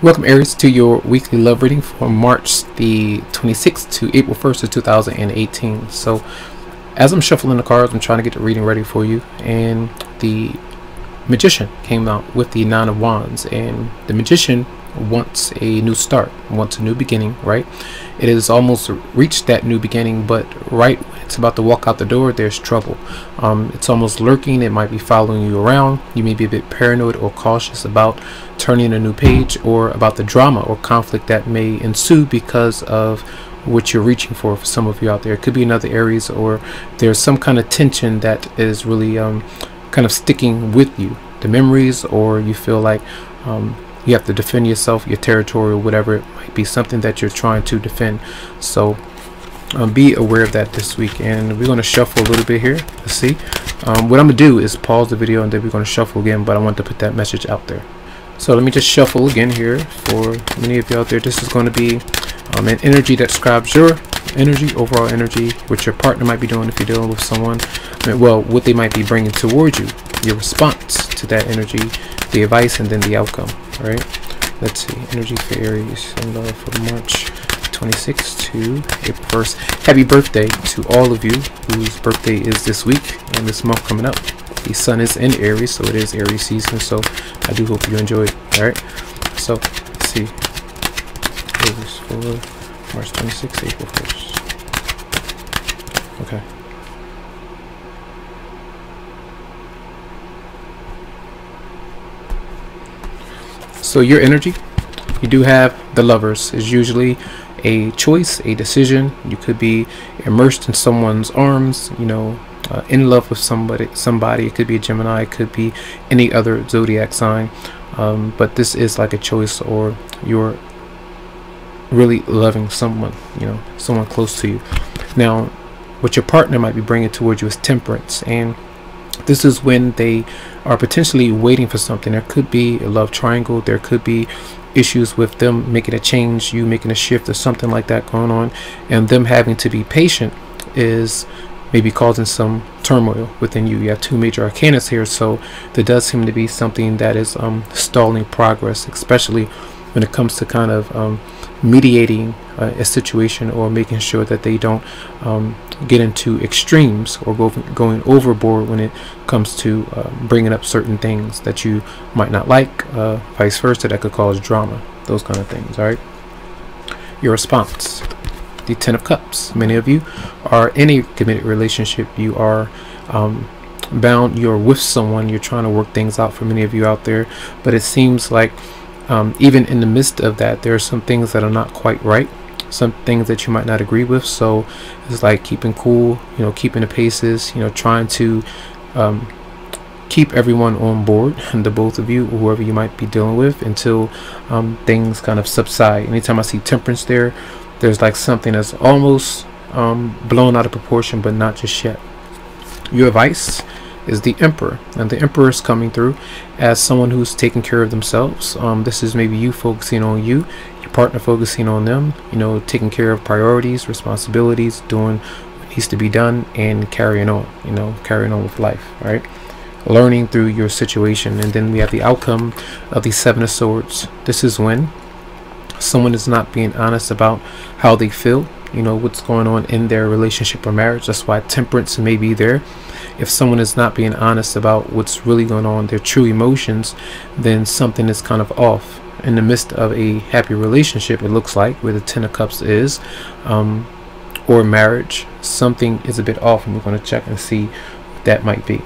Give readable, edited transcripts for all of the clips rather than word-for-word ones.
Welcome, Aries, to your weekly love reading for March the 26th to April 1st of 2018. So as I'm shuffling the cards, I'm trying to get the reading ready for you, and the Magician came out with the Nine of Wands, and the Magician wants a new start, wants a new beginning, right? It has almost reached that new beginning, but right when it's about to walk out the door, there's trouble. It's almost lurking. It might be following you around. You may be a bit paranoid or cautious about turning a new page, or about the drama or conflict that may ensue because of what you're reaching for some of you out there. It could be another Aries, or there's some kind of tension that is really kind of sticking with you, the memories, or you feel like you have to defend yourself, your territory, or whatever. It might be something that you're trying to defend. So be aware of that this week. And we're going to shuffle a little bit here. Let's see. What I'm going to do is pause the video, and then we're going to shuffle again, but I want to put that message out there. So let me just shuffle again here for many of you out there. This is going to be an energy that describes your energy, overall energy, what your partner might be doing if you're dealing with someone. Well, what they might be bringing towards you, your response to that energy, the advice, and then the outcome. All right, let's see. Energy for Aries and love for March 26th to April 1st. Happy birthday to all of you whose birthday is this week and this month coming up. The sun is in Aries, so it is Aries season, so I do hope you enjoy it. All right, so let's see. Aries for March 26th, April 1st. Okay. So your energy, you do have the Lovers. Is usually a choice, a decision. You could be immersed in someone's arms, you know, in love with somebody. It could be a Gemini, it could be any other zodiac sign, but this is like a choice, or you're really loving someone, you know, someone close to you. Now, what your partner might be bringing towards you is Temperance, and this is when they are potentially waiting for something. There could be a love triangle. There could be issues with them making a change, you making a shift, or something like that going on, and them having to be patient is maybe causing some turmoil within you. You have two major arcanas here, so there does seem to be something that is stalling progress, especially when it comes to kind of mediating a situation, or making sure that they don't get into extremes or going overboard when it comes to bringing up certain things that you might not like, vice versa, that could cause drama, those kind of things. All right, your response, the Ten of Cups. Many of you are in a committed relationship. You are bound, you're with someone, you're trying to work things out for many of you out there, but it seems like even in the midst of that, there are some things that are not quite right, some things that you might not agree with. So it's like keeping cool, you know, keeping the paces, you know, trying to keep everyone on board, and the both of you, whoever you might be dealing with, until things kind of subside. Anytime I see Temperance there, there's like something that's almost blown out of proportion, but not just yet. Your advice is the Emperor, and the Emperor is coming through as someone who's taking care of themselves. This is maybe you focusing on you, your partner focusing on them, you know, taking care of priorities, responsibilities, doing what needs to be done, and carrying on, you know, carrying on with life, right? Learning through your situation. And then we have the outcome of the Seven of Swords. This is when someone is not being honest about how they feel, you know, what's going on in their relationship or marriage. That's why Temperance may be there. If someone is not being honest about what's really going on, their true emotions, then something is kind of off. In the midst of a happy relationship, it looks like, where the Ten of Cups is, or marriage, something is a bit off, and we're going to check and see what that might be.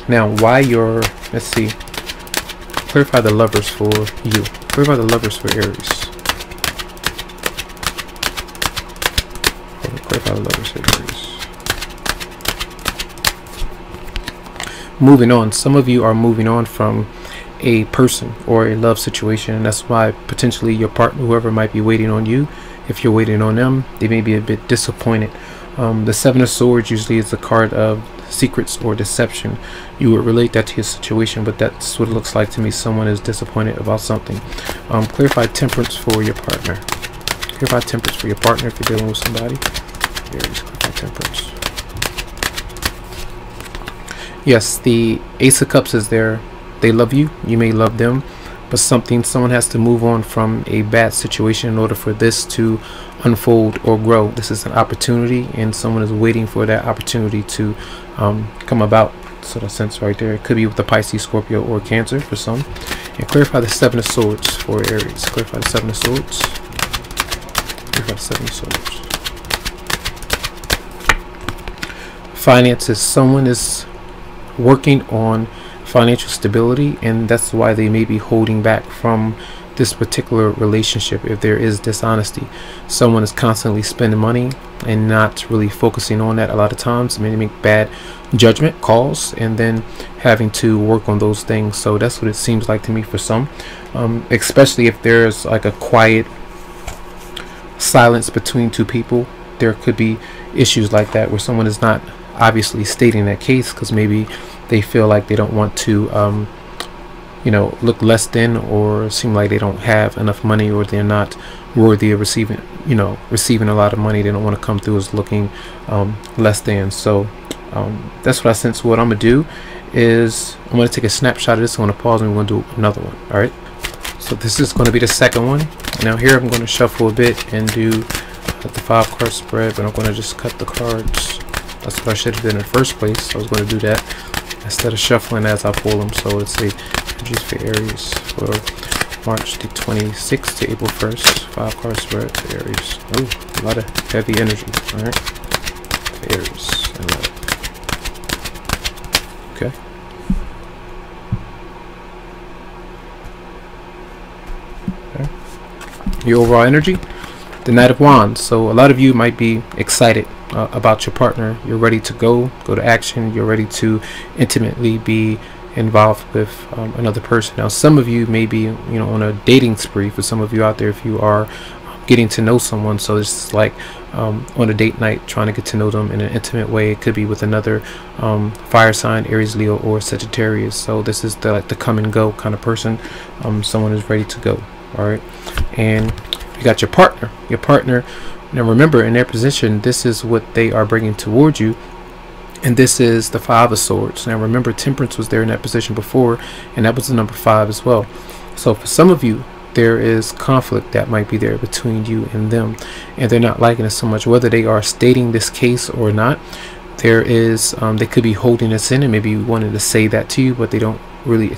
Now, why you're, let's see, clarify the Lovers for you. Clarify the Lovers for Aries. Clarify the Lovers for Aries. Moving on. Some of you are moving on from a person or a love situation, and that's why potentially your partner, whoever might be waiting on you, if you're waiting on them, they may be a bit disappointed. The Seven of Swords usually is a card of secrets or deception. You would relate that to your situation, but that's what it looks like to me. Someone is disappointed about something. Clarify Temperance for your partner. Clarify Temperance for your partner if you're dealing with somebody. Aries, clarify Temperance. Yes, the Ace of Cups is there. They love you. You may love them. but someone has to move on from a bad situation in order for this to unfold or grow. This is an opportunity, and someone is waiting for that opportunity to come about. Sort of sense right there. It could be with the Pisces, Scorpio, or Cancer for some. And clarify the Seven of Swords for Aries. Clarify the Seven of Swords. Clarify the Seven of Swords. Finances. Someone is working on financial stability, and that's why they may be holding back from this particular relationship. If there is dishonesty, someone is constantly spending money and not really focusing on that. A lot of times they make bad judgment calls and then having to work on those things. So that's what it seems like to me for some, especially if there's like a quiet silence between two people. There could be issues like that where someone is not obviously stating that case because maybe they feel like they don't want to you know, look less than, or seem like they don't have enough money, or they're not worthy of receiving, you know, receiving a lot of money. They don't want to come through as looking less than. So that's what I sense. What I'm gonna do is I'm gonna take a snapshot of this. I'm gonna pause and we're gonna do another one. All right, so this is going to be the second one. Now here I'm going to shuffle a bit and do the 5-card spread, but I'm going to just cut the cards. That's what I should have done in the first place. I was going to do that instead of shuffling as I pull them. So let's see, energies for Aries for March the 26th to April 1st. 5-card spread for Aries. Oh, a lot of heavy energy. All right, for Aries and love. Okay. Your overall energy, the Knight of Wands. So a lot of you might be excited about your partner. You're ready to go to action. You're ready to intimately be involved with another person. Now some of you may be, you know, on a dating spree. For some of you out there, if you are getting to know someone, so it's like on a date night, trying to get to know them in an intimate way. It could be with another fire sign, Aries, Leo, or Sagittarius. So this is the like the come and go kind of person. Someone is ready to go. All right, and you got your partner. Now remember, in their position, this is what they are bringing towards you, and this is the 5 of Swords. Now remember, Temperance was there in that position before, and that was the number 5 as well. So for some of you, there is conflict that might be there between you and them, and they're not liking it so much, whether they are stating this case or not. There is they could be holding this in and maybe wanting to say that to you, but they don't really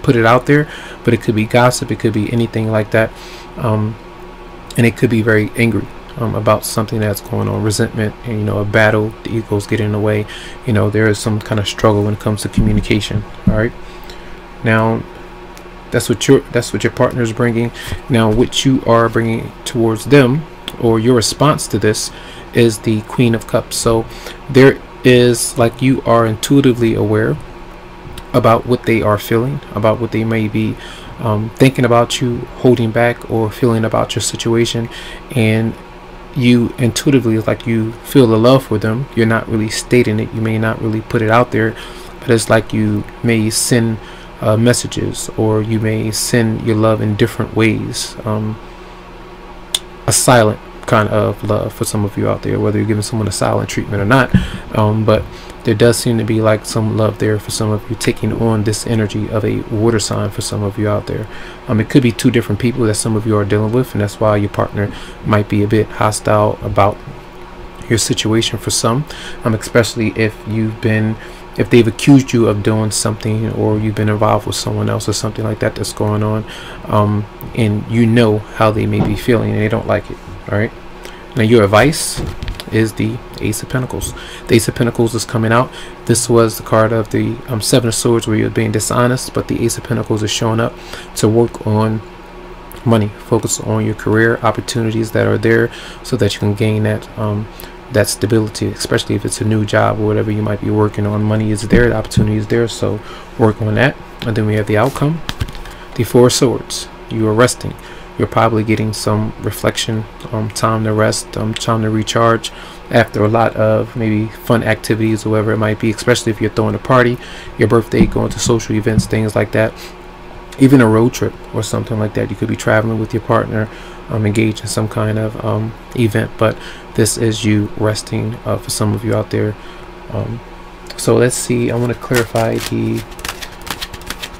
put it out there. But it could be gossip, it could be anything like that, and it could be very angry about something that's going on, resentment, and you know, a battle, the egos get in the way. You know, there is some kind of struggle when it comes to communication. All right, now that's what your partner is bringing. Now what you are bringing towards them, or your response to this, is the Queen of Cups. So there is, like, you are intuitively aware about what they are feeling, about what they may be thinking about you, holding back, or feeling about your situation, and you intuitively, like, you feel the love for them. You're not really stating it, you may not really put it out there, but it's like you may send messages, or you may send your love in different ways, a silent kind of love for some of you out there, whether you're giving someone a silent treatment or not, but there does seem to be like some love there for some of you, taking on this energy of a water sign for some of you out there. It could be 2 different people that some of you are dealing with, and that's why your partner might be a bit hostile about your situation for some, especially if they've accused you of doing something, or you've been involved with someone else or something like that that's going on, and you know how they may be feeling and they don't like it. All right, now your advice is the Ace of Pentacles. The Ace of Pentacles is coming out. This was the card of the 7 of Swords, where you're being dishonest, but the Ace of Pentacles is showing up to work on money, focus on your career opportunities that are there, so that you can gain that stability, especially if it's a new job or whatever you might be working on. Money is there, the opportunity is there, so work on that. And then we have the outcome, the 4 of Swords. You are resting. You're probably getting some reflection, time to rest, time to recharge after a lot of maybe fun activities or whatever it might be, especially if you're throwing a party, your birthday, going to social events, things like that, even a road trip or something like that. You could be traveling with your partner, engaged in some kind of event, but this is you resting for some of you out there. So let's see, I want to clarify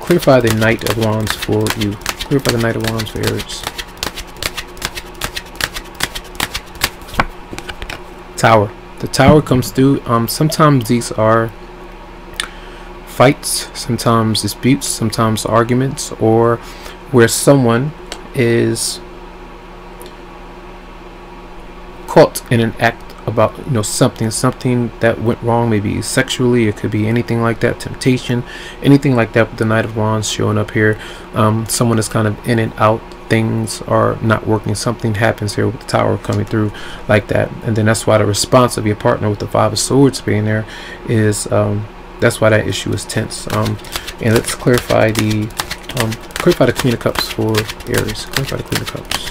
clarify the Knight of Wands for you. Clarify the Knight of Wands for Aries. Tower. The Tower comes through. Sometimes these are fights, sometimes disputes, sometimes arguments, or where someone is caught in an act about something that went wrong, maybe sexually, it could be anything like that, temptation, anything like that. With the Knight of Wands showing up here, someone is kind of in and out, things are not working, something happens here with the Tower coming through like that. And then that's why the response of your partner with the Five of Swords being there is that's why that issue is tense. And let's clarify the Queen of Cups for Aries. Clarify the Queen of Cups.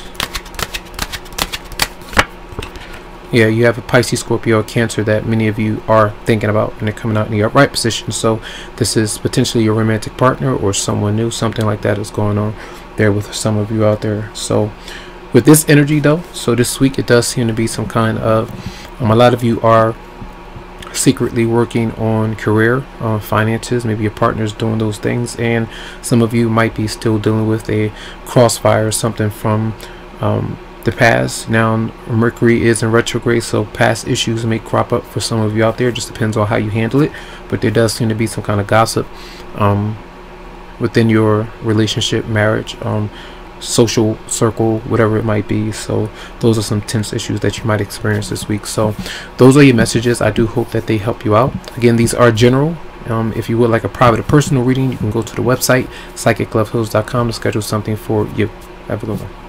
Yeah, you have a Pisces, Scorpio, or Cancer that many of you are thinking about, and they're coming out in the upright position. So this is potentially your romantic partner or someone new, something like that is going on there with some of you out there. So with this energy though, so this week it does seem to be some kind of a lot of you are secretly working on career, finances. Maybe your partner's doing those things, and some of you might be still dealing with a crossfire or something from the past. Now Mercury is in retrograde, so past issues may crop up for some of you out there. Just depends on how you handle it, but there does seem to be some kind of gossip within your relationship, marriage, social circle, whatever it might be. So those are some tense issues that you might experience this week. So those are your messages. I do hope that they help you out. Again, these are general. If you would like a private or personal reading, you can go to the website psychicloveheals.com to schedule something for you. Have a good one.